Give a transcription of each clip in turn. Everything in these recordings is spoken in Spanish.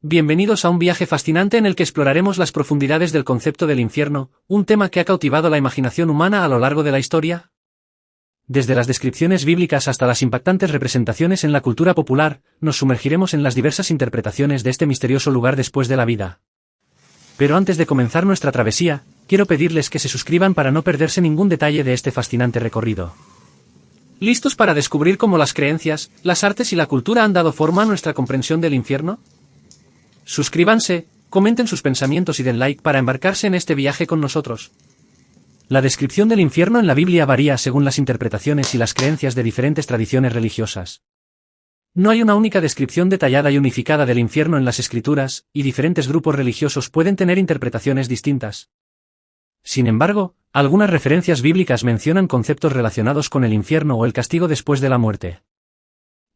Bienvenidos a un viaje fascinante en el que exploraremos las profundidades del concepto del infierno, un tema que ha cautivado la imaginación humana a lo largo de la historia. Desde las descripciones bíblicas hasta las impactantes representaciones en la cultura popular, nos sumergiremos en las diversas interpretaciones de este misterioso lugar después de la vida. Pero antes de comenzar nuestra travesía, quiero pedirles que se suscriban para no perderse ningún detalle de este fascinante recorrido. ¿Listos para descubrir cómo las creencias, las artes y la cultura han dado forma a nuestra comprensión del infierno? Suscríbanse, comenten sus pensamientos y den like para embarcarse en este viaje con nosotros. La descripción del infierno en la Biblia varía según las interpretaciones y las creencias de diferentes tradiciones religiosas. No hay una única descripción detallada y unificada del infierno en las Escrituras, y diferentes grupos religiosos pueden tener interpretaciones distintas. Sin embargo, algunas referencias bíblicas mencionan conceptos relacionados con el infierno o el castigo después de la muerte.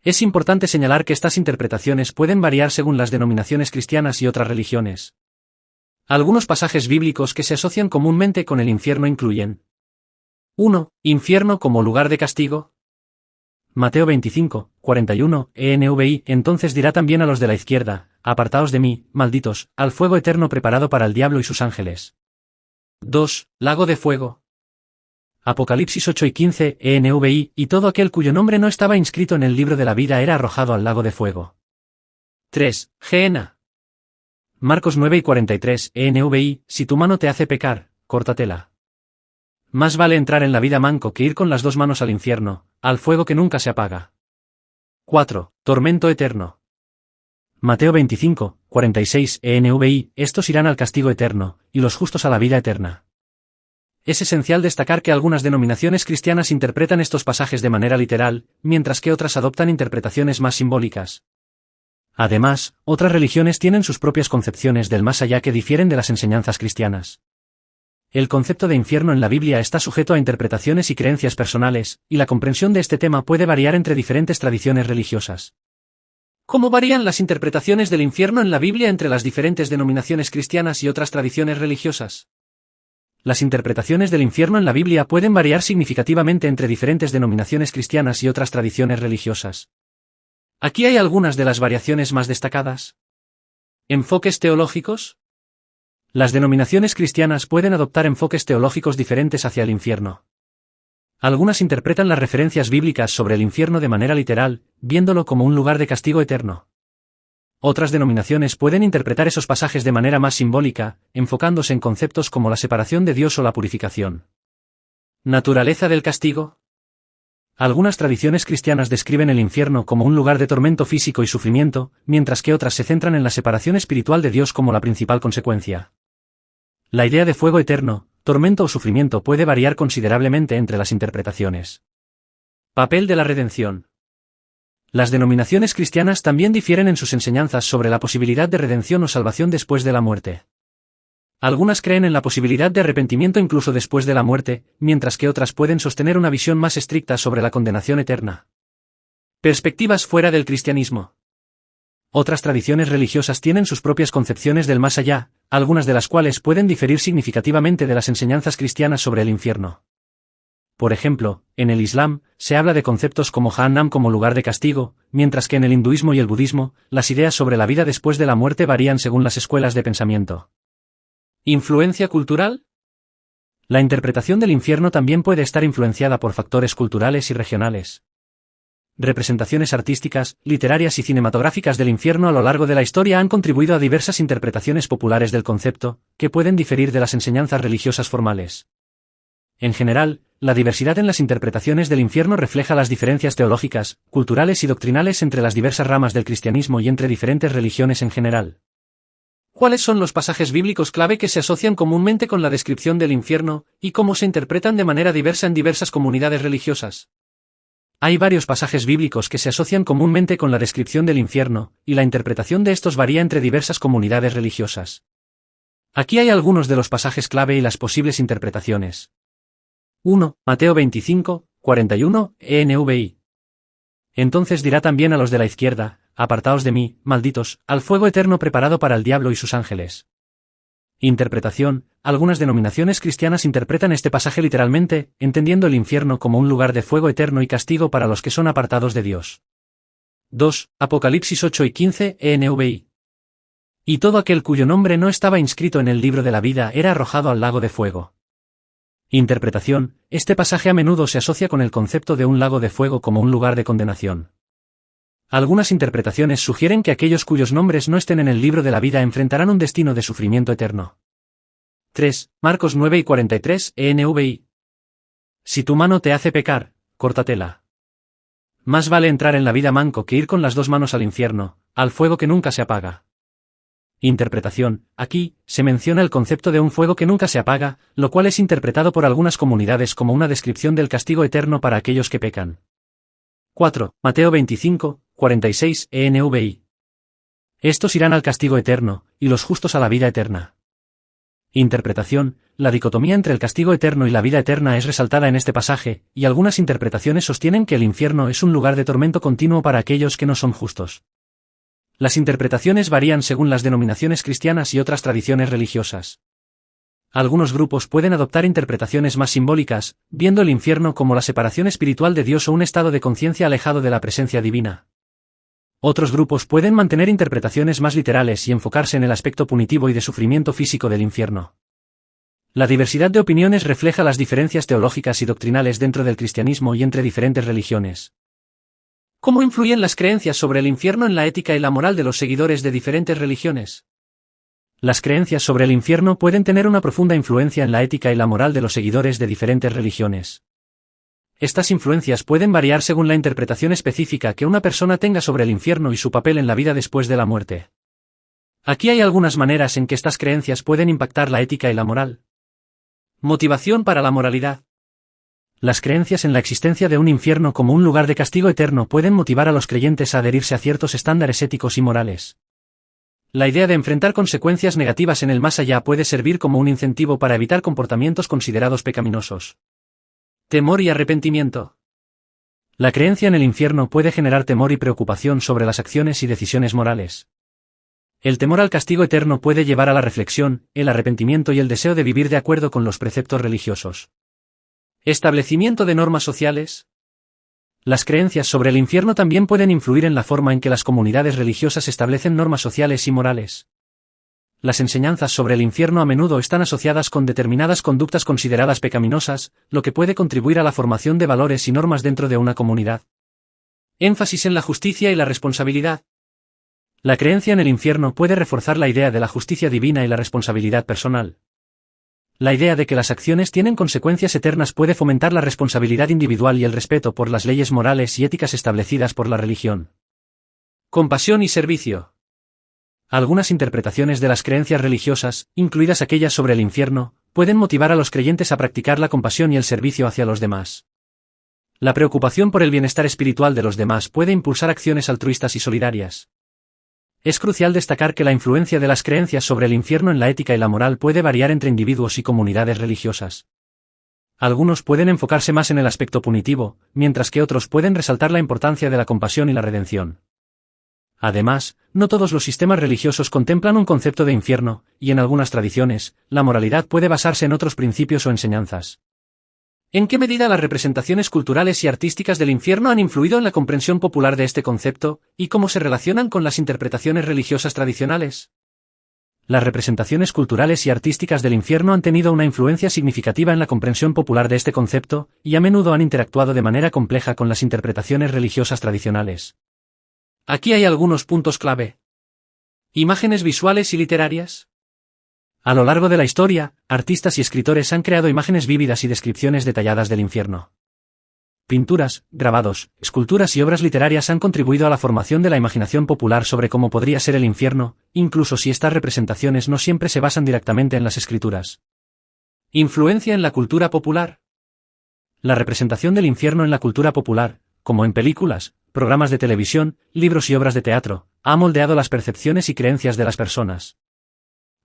Es importante señalar que estas interpretaciones pueden variar según las denominaciones cristianas y otras religiones. Algunos pasajes bíblicos que se asocian comúnmente con el infierno incluyen 1. Infierno como lugar de castigo. Mateo 25, 41, ENVI. Entonces dirá también a los de la izquierda: apartaos de mí, malditos, al fuego eterno preparado para el diablo y sus ángeles. 2. Lago de fuego. Apocalipsis 8 y 15, ENVI, y todo aquel cuyo nombre no estaba inscrito en el libro de la vida era arrojado al lago de fuego. 3. Gehenna. Marcos 9 y 43, ENVI, si tu mano te hace pecar, córtatela. Más vale entrar en la vida manco que ir con las dos manos al infierno, al fuego que nunca se apaga. 4. Tormento eterno. Mateo 25, 46, ENVI, estos irán al castigo eterno, y los justos a la vida eterna. Es esencial destacar que algunas denominaciones cristianas interpretan estos pasajes de manera literal, mientras que otras adoptan interpretaciones más simbólicas. Además, otras religiones tienen sus propias concepciones del más allá que difieren de las enseñanzas cristianas. El concepto de infierno en la Biblia está sujeto a interpretaciones y creencias personales, y la comprensión de este tema puede variar entre diferentes tradiciones religiosas. ¿Cómo varían las interpretaciones del infierno en la Biblia entre las diferentes denominaciones cristianas y otras tradiciones religiosas? Las interpretaciones del infierno en la Biblia pueden variar significativamente entre diferentes denominaciones cristianas y otras tradiciones religiosas. Aquí hay algunas de las variaciones más destacadas. ¿Enfoques teológicos? Las denominaciones cristianas pueden adoptar enfoques teológicos diferentes hacia el infierno. Algunas interpretan las referencias bíblicas sobre el infierno de manera literal, viéndolo como un lugar de castigo eterno. Otras denominaciones pueden interpretar esos pasajes de manera más simbólica, enfocándose en conceptos como la separación de Dios o la purificación. ¿Naturaleza del castigo? Algunas tradiciones cristianas describen el infierno como un lugar de tormento físico y sufrimiento, mientras que otras se centran en la separación espiritual de Dios como la principal consecuencia. La idea de fuego eterno, tormento o sufrimiento puede variar considerablemente entre las interpretaciones. Papel de la redención. Las denominaciones cristianas también difieren en sus enseñanzas sobre la posibilidad de redención o salvación después de la muerte. Algunas creen en la posibilidad de arrepentimiento incluso después de la muerte, mientras que otras pueden sostener una visión más estricta sobre la condenación eterna. Perspectivas fuera del cristianismo. Otras tradiciones religiosas tienen sus propias concepciones del más allá, algunas de las cuales pueden diferir significativamente de las enseñanzas cristianas sobre el infierno. Por ejemplo, en el Islam, se habla de conceptos como Jahannam como lugar de castigo, mientras que en el hinduismo y el budismo, las ideas sobre la vida después de la muerte varían según las escuelas de pensamiento. ¿Influencia cultural? La interpretación del infierno también puede estar influenciada por factores culturales y regionales. Representaciones artísticas, literarias y cinematográficas del infierno a lo largo de la historia han contribuido a diversas interpretaciones populares del concepto, que pueden diferir de las enseñanzas religiosas formales. En general, la diversidad en las interpretaciones del infierno refleja las diferencias teológicas, culturales y doctrinales entre las diversas ramas del cristianismo y entre diferentes religiones en general. ¿Cuáles son los pasajes bíblicos clave que se asocian comúnmente con la descripción del infierno, y cómo se interpretan de manera diversa en diversas comunidades religiosas? Hay varios pasajes bíblicos que se asocian comúnmente con la descripción del infierno, y la interpretación de estos varía entre diversas comunidades religiosas. Aquí hay algunos de los pasajes clave y las posibles interpretaciones. 1. Mateo 25, 41, ENVI. Entonces dirá también a los de la izquierda: apartaos de mí, malditos, al fuego eterno preparado para el diablo y sus ángeles. Interpretación. Algunas denominaciones cristianas interpretan este pasaje literalmente, entendiendo el infierno como un lugar de fuego eterno y castigo para los que son apartados de Dios. 2. Apocalipsis 8 y 15, ENVI. Y todo aquel cuyo nombre no estaba inscrito en el libro de la vida era arrojado al lago de fuego. Interpretación: este pasaje a menudo se asocia con el concepto de un lago de fuego como un lugar de condenación. Algunas interpretaciones sugieren que aquellos cuyos nombres no estén en el libro de la vida enfrentarán un destino de sufrimiento eterno. 3. Marcos 9:43, ENVI. Si tu mano te hace pecar, córtatela. Más vale entrar en la vida manco que ir con las dos manos al infierno, al fuego que nunca se apaga. Interpretación: aquí, se menciona el concepto de un fuego que nunca se apaga, lo cual es interpretado por algunas comunidades como una descripción del castigo eterno para aquellos que pecan. 4. Mateo 25:46, ENVI. Estos irán al castigo eterno, y los justos a la vida eterna. Interpretación: la dicotomía entre el castigo eterno y la vida eterna es resaltada en este pasaje, y algunas interpretaciones sostienen que el infierno es un lugar de tormento continuo para aquellos que no son justos. Las interpretaciones varían según las denominaciones cristianas y otras tradiciones religiosas. Algunos grupos pueden adoptar interpretaciones más simbólicas, viendo el infierno como la separación espiritual de Dios o un estado de conciencia alejado de la presencia divina. Otros grupos pueden mantener interpretaciones más literales y enfocarse en el aspecto punitivo y de sufrimiento físico del infierno. La diversidad de opiniones refleja las diferencias teológicas y doctrinales dentro del cristianismo y entre diferentes religiones. ¿Cómo influyen las creencias sobre el infierno en la ética y la moral de los seguidores de diferentes religiones? Las creencias sobre el infierno pueden tener una profunda influencia en la ética y la moral de los seguidores de diferentes religiones. Estas influencias pueden variar según la interpretación específica que una persona tenga sobre el infierno y su papel en la vida después de la muerte. Aquí hay algunas maneras en que estas creencias pueden impactar la ética y la moral. Motivación para la moralidad. Las creencias en la existencia de un infierno como un lugar de castigo eterno pueden motivar a los creyentes a adherirse a ciertos estándares éticos y morales. La idea de enfrentar consecuencias negativas en el más allá puede servir como un incentivo para evitar comportamientos considerados pecaminosos. Temor y arrepentimiento. La creencia en el infierno puede generar temor y preocupación sobre las acciones y decisiones morales. El temor al castigo eterno puede llevar a la reflexión, el arrepentimiento y el deseo de vivir de acuerdo con los preceptos religiosos. Establecimiento de normas sociales. Las creencias sobre el infierno también pueden influir en la forma en que las comunidades religiosas establecen normas sociales y morales. Las enseñanzas sobre el infierno a menudo están asociadas con determinadas conductas consideradas pecaminosas, lo que puede contribuir a la formación de valores y normas dentro de una comunidad. Énfasis en la justicia y la responsabilidad. La creencia en el infierno puede reforzar la idea de la justicia divina y la responsabilidad personal. La idea de que las acciones tienen consecuencias eternas puede fomentar la responsabilidad individual y el respeto por las leyes morales y éticas establecidas por la religión. Compasión y servicio. Algunas interpretaciones de las creencias religiosas, incluidas aquellas sobre el infierno, pueden motivar a los creyentes a practicar la compasión y el servicio hacia los demás. La preocupación por el bienestar espiritual de los demás puede impulsar acciones altruistas y solidarias. Es crucial destacar que la influencia de las creencias sobre el infierno en la ética y la moral puede variar entre individuos y comunidades religiosas. Algunos pueden enfocarse más en el aspecto punitivo, mientras que otros pueden resaltar la importancia de la compasión y la redención. Además, no todos los sistemas religiosos contemplan un concepto de infierno, y en algunas tradiciones, la moralidad puede basarse en otros principios o enseñanzas. ¿En qué medida las representaciones culturales y artísticas del infierno han influido en la comprensión popular de este concepto, y cómo se relacionan con las interpretaciones religiosas tradicionales? Las representaciones culturales y artísticas del infierno han tenido una influencia significativa en la comprensión popular de este concepto, y a menudo han interactuado de manera compleja con las interpretaciones religiosas tradicionales. Aquí hay algunos puntos clave. Imágenes visuales y literarias. A lo largo de la historia, artistas y escritores han creado imágenes vívidas y descripciones detalladas del infierno. Pinturas, grabados, esculturas y obras literarias han contribuido a la formación de la imaginación popular sobre cómo podría ser el infierno, incluso si estas representaciones no siempre se basan directamente en las escrituras. Influencia en la cultura popular. La representación del infierno en la cultura popular, como en películas, programas de televisión, libros y obras de teatro, ha moldeado las percepciones y creencias de las personas.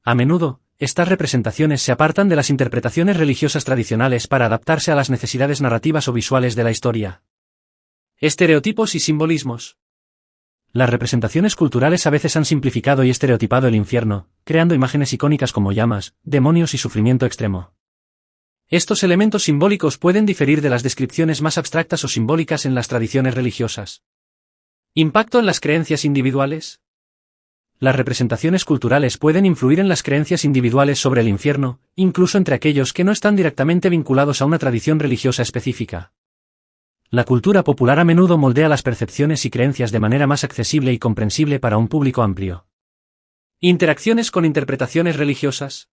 A menudo, estas representaciones se apartan de las interpretaciones religiosas tradicionales para adaptarse a las necesidades narrativas o visuales de la historia. Estereotipos y simbolismos. Las representaciones culturales a veces han simplificado y estereotipado el infierno, creando imágenes icónicas como llamas, demonios y sufrimiento extremo. Estos elementos simbólicos pueden diferir de las descripciones más abstractas o simbólicas en las tradiciones religiosas. Impacto en las creencias individuales. Las representaciones culturales pueden influir en las creencias individuales sobre el infierno, incluso entre aquellos que no están directamente vinculados a una tradición religiosa específica. La cultura popular a menudo moldea las percepciones y creencias de manera más accesible y comprensible para un público amplio. Interacciones con interpretaciones religiosas.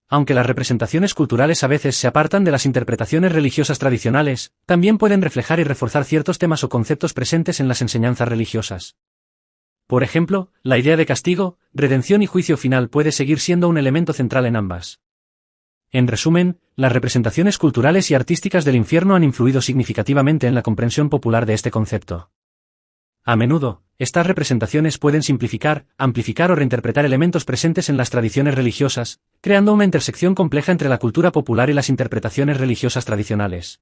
Aunque las representaciones culturales a veces se apartan de las interpretaciones religiosas tradicionales, también pueden reflejar y reforzar ciertos temas o conceptos presentes en las enseñanzas religiosas. Por ejemplo, la idea de castigo, redención y juicio final puede seguir siendo un elemento central en ambas. En resumen, las representaciones culturales y artísticas del infierno han influido significativamente en la comprensión popular de este concepto. A menudo, estas representaciones pueden simplificar, amplificar o reinterpretar elementos presentes en las tradiciones religiosas, creando una intersección compleja entre la cultura popular y las interpretaciones religiosas tradicionales.